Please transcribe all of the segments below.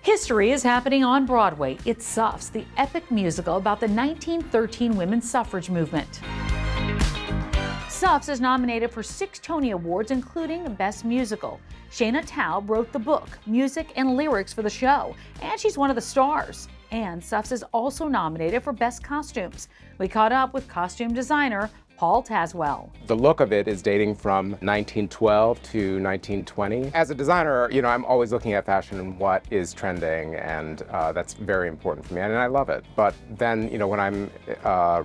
History is happening on Broadway. It's SUFFS, the epic musical about the 1913 women's suffrage movement. SUFFS is nominated for 6 Tony Awards, including Best Musical. Shayna Taub wrote the book, music, and lyrics for the show, and she's one of the stars. And SUFFS is also nominated for Best Costumes. We caught up with costume designer Paul Tazewell. The look of it is dating from 1912 to 1920. As a designer, I'm always looking at fashion and what is trending, and that's very important for me, and I love it. But then, when I'm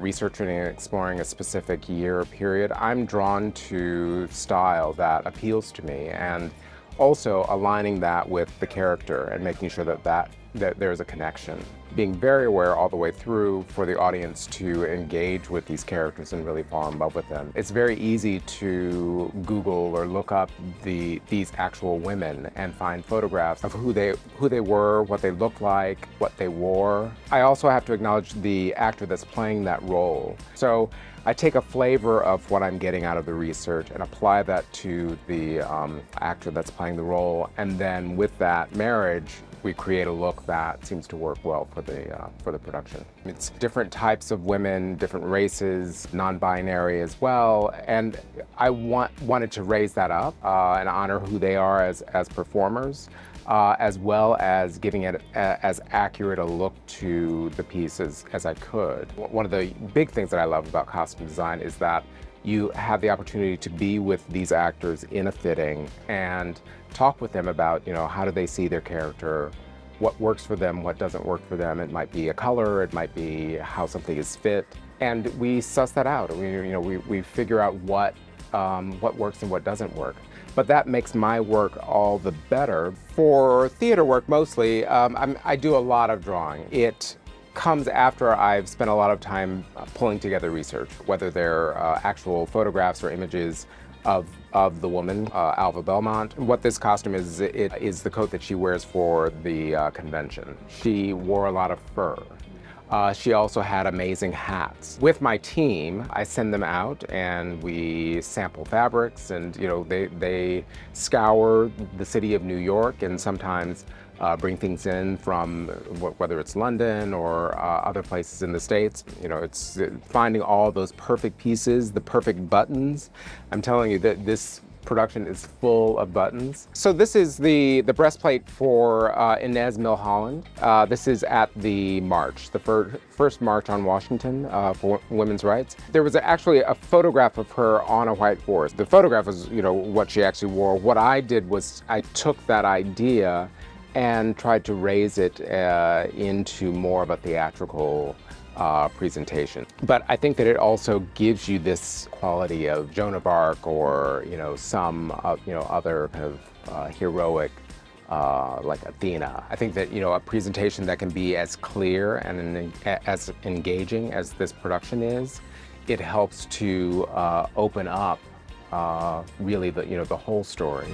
researching and exploring a specific year period, I'm drawn to style that appeals to me, and also aligning that with the character and making sure that there's a connection. Being very aware all the way through for the audience to engage with these characters and really fall in love with them. It's very easy to Google or look up these actual women and find photographs of who they were, what they looked like, what they wore. I also have to acknowledge the actor that's playing that role. So I take a flavor of what I'm getting out of the research and apply that to the actor that's playing the role, and then with that marriage, we create a look that seems to work well for the production. It's different types of women, different races, non-binary as well, and I wanted to raise that up and honor who they are as performers, as well as giving it as accurate a look to the piece as I could. One of the big things that I love about costume design is that you have the opportunity to be with these actors in a fitting and talk with them about, how do they see their character, what works for them, what doesn't work for them. It might be a color, it might be how something is fit, and we suss that out. We figure out what works and what doesn't work. But that makes my work all the better. For theater work mostly, I do a lot of drawing. It comes after I've spent a lot of time pulling together research, whether they're actual photographs or images of the woman, Alva Belmont. What this costume is, it is the coat that she wears for the convention. She wore a lot of fur. She also had amazing hats. With my team, I send them out and we sample fabrics, and they scour the city of New York and sometimes bring things in from whether it's London or other places in the States. It's finding all those perfect pieces, the perfect buttons. I'm telling you that this production is full of buttons. So this is the breastplate for Inez Milholland. This is at the march, the first march on Washington for women's rights. There was actually a photograph of her on a white horse. The photograph was, what she actually wore. What I did was I took that idea and tried to raise it into more of a theatrical presentation. But I think that it also gives you this quality of Joan of Arc or some other kind of heroic like Athena. I think that a presentation that can be as clear and as engaging as this production is, it helps to open up really the whole story.